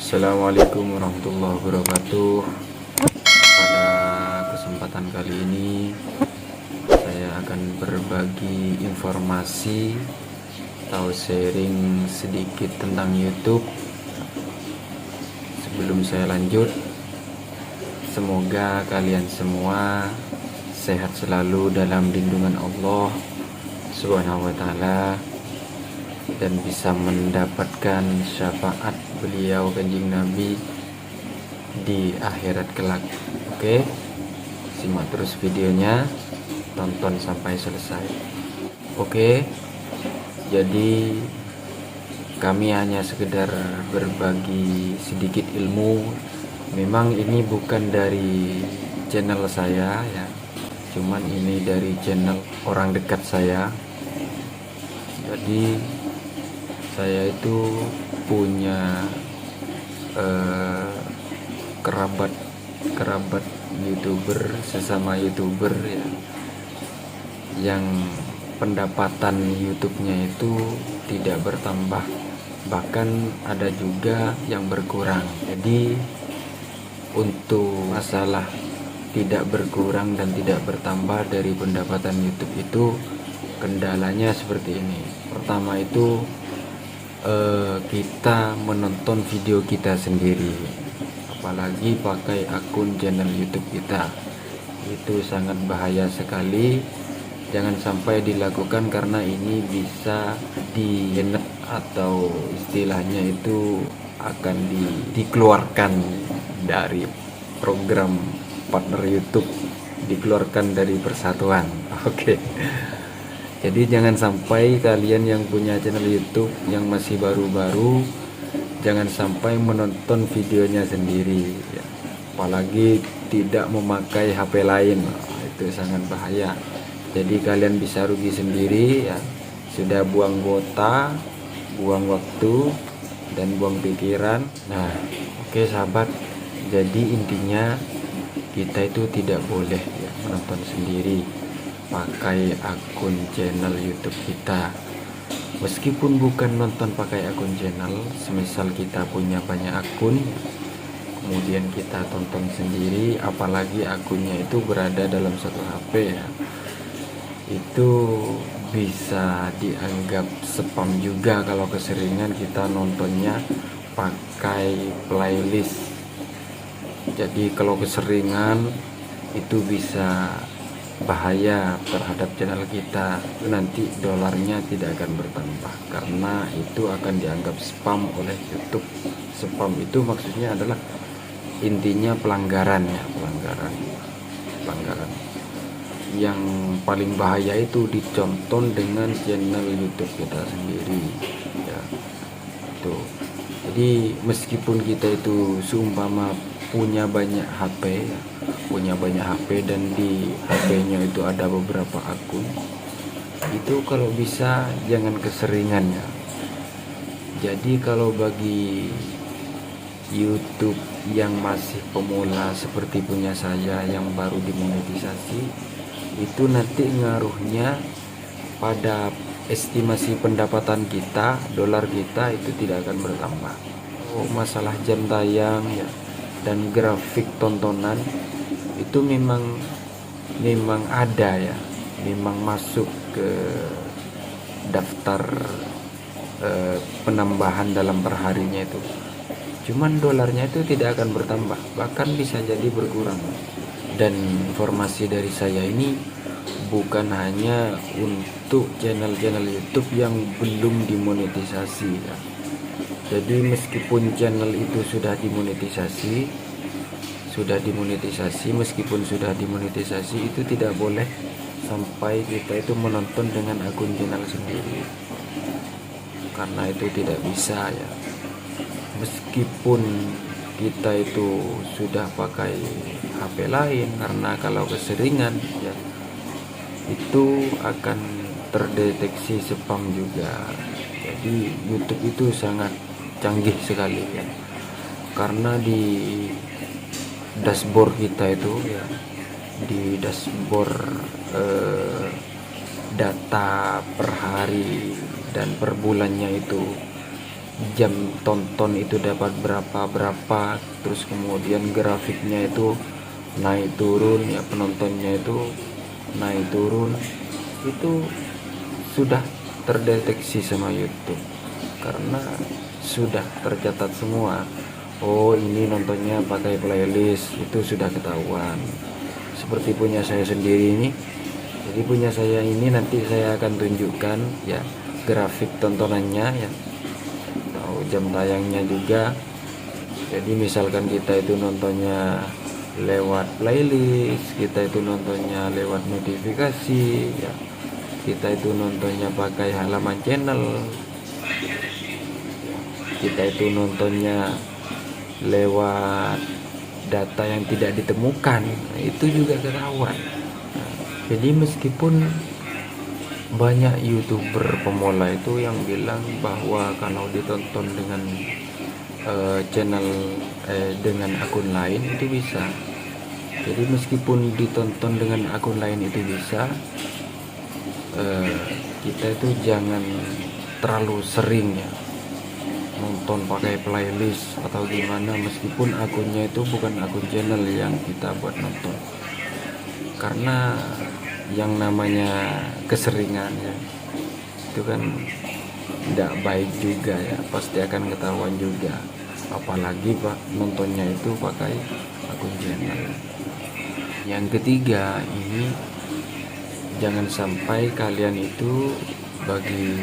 Assalamualaikum warahmatullahi wabarakatuh. Pada kesempatan kali ini saya akan berbagi informasi atau sharing sedikit tentang YouTube. Sebelum saya lanjut, semoga kalian semua sehat selalu dalam lindungan Allah Subhanahu wa taala dan bisa mendapatkan syafaat beliau kanjeng Nabi di akhirat kelak. Oke, simak terus videonya, tonton sampai selesai. Oke, jadi kami hanya sekedar berbagi sedikit ilmu. Memang ini bukan dari channel saya ya, cuman ini dari channel orang dekat saya. Jadi saya itu punya kerabat YouTuber, sesama YouTuber ya, yang pendapatan YouTube-nya itu tidak bertambah, bahkan ada juga yang berkurang. Jadi untuk masalah tidak berkurang dan tidak bertambah dari pendapatan YouTube itu, kendalanya seperti ini. Pertama itu kita menonton video kita sendiri, apalagi pakai akun channel YouTube kita, itu sangat bahaya sekali. Jangan sampai dilakukan karena ini bisa dienet atau istilahnya itu akan dikeluarkan dari program partner YouTube, dikeluarkan dari persatuan. Oke. Jadi jangan sampai kalian yang punya channel YouTube yang masih baru-baru, jangan sampai menonton videonya sendiri ya. Apalagi tidak memakai HP lain. Itu sangat bahaya. Jadi kalian bisa rugi sendiri ya. Sudah buang kuota, buang waktu, dan buang pikiran. Nah, oke sahabat. Jadi intinya kita itu tidak boleh ya menonton sendiri pakai akun channel YouTube kita. Meskipun bukan nonton pakai akun channel, semisal kita punya banyak akun, kemudian kita tonton sendiri, apalagi akunnya itu berada dalam satu HP ya, itu bisa dianggap spam juga kalau keseringan kita nontonnya pakai playlist. Jadi kalau keseringan itu bisa bahaya terhadap channel kita, nanti dolarnya tidak akan bertambah karena itu akan dianggap spam oleh YouTube. Spam itu maksudnya adalah intinya pelanggaran ya, pelanggaran. Yang paling bahaya itu dicontoh dengan channel YouTube kita sendiri ya. Tuh. Jadi meskipun kita itu seumpama punya banyak HP ya, dan di HP-nya itu ada beberapa akun, itu kalau bisa jangan keseringan ya. Jadi kalau bagi YouTube yang masih pemula seperti punya saya yang baru dimonetisasi, itu nanti ngaruhnya pada estimasi pendapatan kita, dolar kita itu tidak akan bertambah. Masalah jam tayang ya dan grafik tontonan itu memang ada ya, memang masuk ke daftar penambahan dalam perharinya itu. Cuman dolarnya itu tidak akan bertambah, bahkan bisa jadi berkurang. Dan informasi dari saya ini bukan hanya untuk channel-channel YouTube yang belum dimonetisasi ya. Jadi meskipun channel itu sudah dimonetisasi, meskipun sudah dimonetisasi itu tidak boleh sampai kita itu menonton dengan akun channel sendiri, karena itu tidak bisa ya. Meskipun kita itu sudah pakai HP lain, karena kalau keseringan ya itu akan terdeteksi spam juga. Jadi YouTube itu sangat canggih sekali ya, karena di dashboard kita itu ya, di dashboard data per hari dan per bulannya itu jam tonton itu dapat berapa, terus kemudian grafiknya itu naik turun ya, penontonnya itu naik turun, itu sudah terdeteksi sama YouTube karena sudah tercatat semua. Oh, ini nontonnya pakai playlist, itu sudah ketahuan. Seperti punya saya sendiri ini. Jadi punya saya ini nanti saya akan tunjukkan ya grafik tontonannya ya, tahu jam tayangnya juga. Jadi misalkan kita itu nontonnya lewat playlist, kita itu nontonnya lewat notifikasi ya, kita itu nontonnya pakai halaman channel, kita itu nontonnya lewat data yang tidak ditemukan, itu juga ketahuan. Jadi meskipun banyak YouTuber pemula itu yang bilang bahwa kalau ditonton dengan channel dengan akun lain itu bisa. Jadi meskipun ditonton dengan akun lain itu bisa, kita itu jangan terlalu sering ya nonton pakai playlist atau gimana, meskipun akunnya itu bukan akun channel yang kita buat nonton, karena yang namanya keseringan ya itu kan tidak baik juga ya, pasti akan ketahuan juga, apalagi pak nontonnya itu pakai akun channel. Yang ketiga ini, jangan sampai kalian itu bagi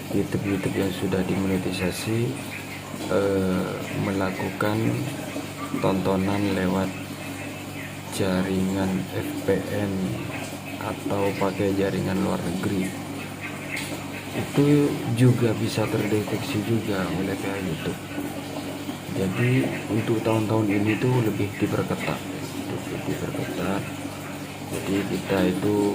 YouTube yang sudah dimonetisasi melakukan tontonan lewat jaringan VPN atau pakai jaringan luar negeri. Itu juga bisa terdeteksi juga oleh pihak YouTube. Jadi untuk tahun-tahun ini tuh lebih diperketat. Jadi kita itu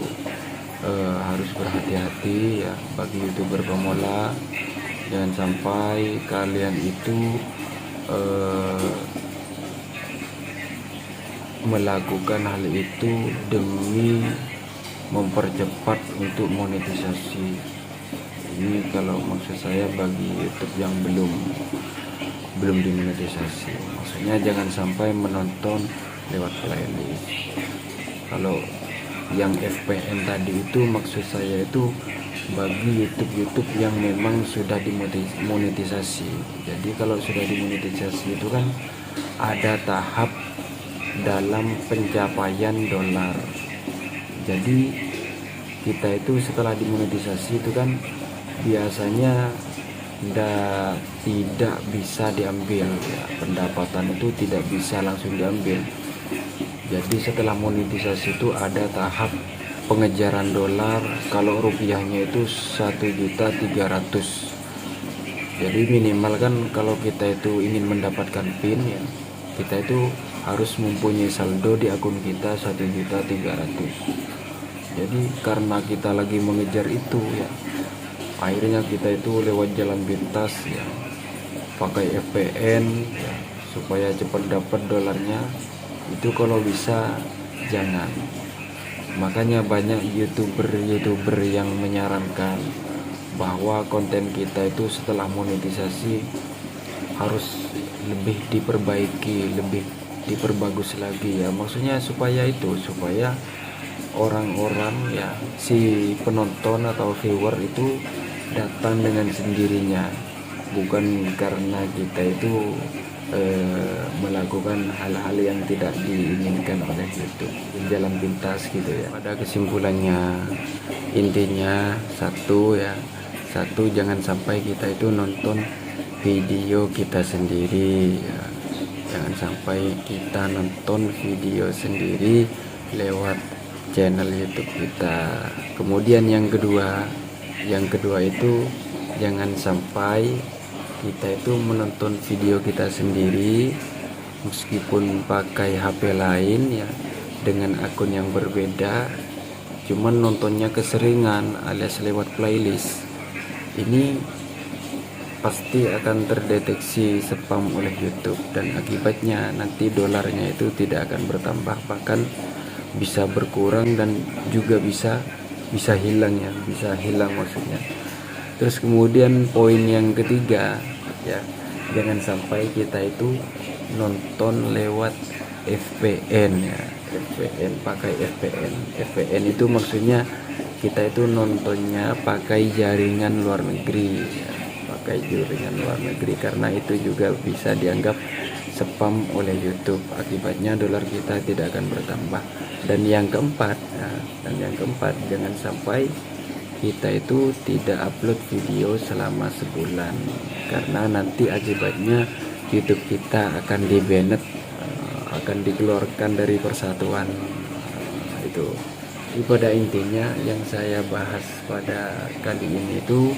harus berhati-hati ya bagi YouTuber pemula. Jangan sampai kalian itu melakukan hal itu demi mempercepat untuk monetisasi. Ini kalau maksud saya bagi YouTube yang belum dimonetisasi, maksudnya jangan sampai menonton lewat playlist. Kalau yang VPN tadi itu maksud saya itu bagi YouTube yang memang sudah dimonetisasi. Jadi kalau sudah dimonetisasi itu kan ada tahap dalam pencapaian dolar. Jadi kita itu setelah dimonetisasi itu kan biasanya tidak bisa diambil ya, pendapatan itu tidak bisa langsung diambil. Jadi setelah monetisasi itu ada tahap pengejaran dolar, kalau rupiahnya itu 1.300.000. Jadi minimal kan kalau kita itu ingin mendapatkan PIN ya, kita itu harus mempunyai saldo di akun kita 1.300.000. Jadi karena kita lagi mengejar itu ya, akhirnya kita itu lewat jalan pintas ya, pakai VPN ya, supaya cepat dapat dolarnya. Itu kalau bisa jangan. Makanya banyak YouTuber yang menyarankan bahwa konten kita itu setelah monetisasi harus lebih diperbaiki, lebih diperbagus lagi ya. Maksudnya supaya orang-orang ya, si penonton atau viewer itu datang dengan sendirinya, bukan karena kita itu melakukan hal-hal yang tidak diinginkan oleh YouTube, jalan pintas gitu ya. Pada kesimpulannya, intinya satu, jangan sampai kita itu nonton video kita sendiri ya. Jangan sampai kita nonton video sendiri lewat channel YouTube kita. Kemudian yang kedua itu jangan sampai kita itu menonton video kita sendiri meskipun pakai HP lain ya, dengan akun yang berbeda, cuman nontonnya keseringan alias lewat playlist. Ini pasti akan terdeteksi spam oleh YouTube, dan akibatnya nanti dolarnya itu tidak akan bertambah, bahkan bisa berkurang dan juga bisa hilang ya, bisa hilang maksudnya. Terus kemudian poin yang ketiga, ya. Jangan sampai kita itu nonton lewat VPN ya. VPN, pakai VPN. VPN itu maksudnya kita itu nontonnya pakai jaringan luar negeri ya. Pakai jaringan luar negeri, karena itu juga bisa dianggap spam oleh YouTube. Akibatnya dolar kita tidak akan bertambah. Dan yang keempat, jangan sampai kita itu tidak upload video selama sebulan, karena nanti akibatnya YouTube kita akan di-banned, akan dikeluarkan dari persatuan. Itu pada intinya yang saya bahas pada kali ini itu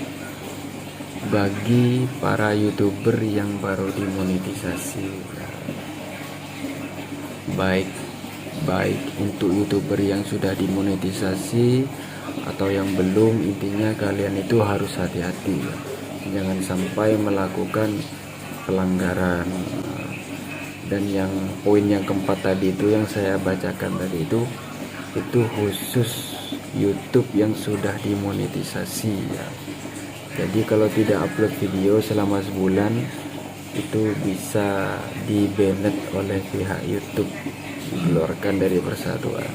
bagi para YouTuber yang baru dimonetisasi, baik untuk YouTuber yang sudah dimonetisasi atau yang belum. Intinya kalian itu harus hati-hati ya. Jangan sampai melakukan pelanggaran. Dan yang poin yang keempat tadi itu yang saya bacakan tadi itu khusus YouTube yang sudah dimonetisasi ya. Jadi kalau tidak upload video selama sebulan itu bisa di-banned oleh pihak YouTube, dikeluarkan dari persatuan.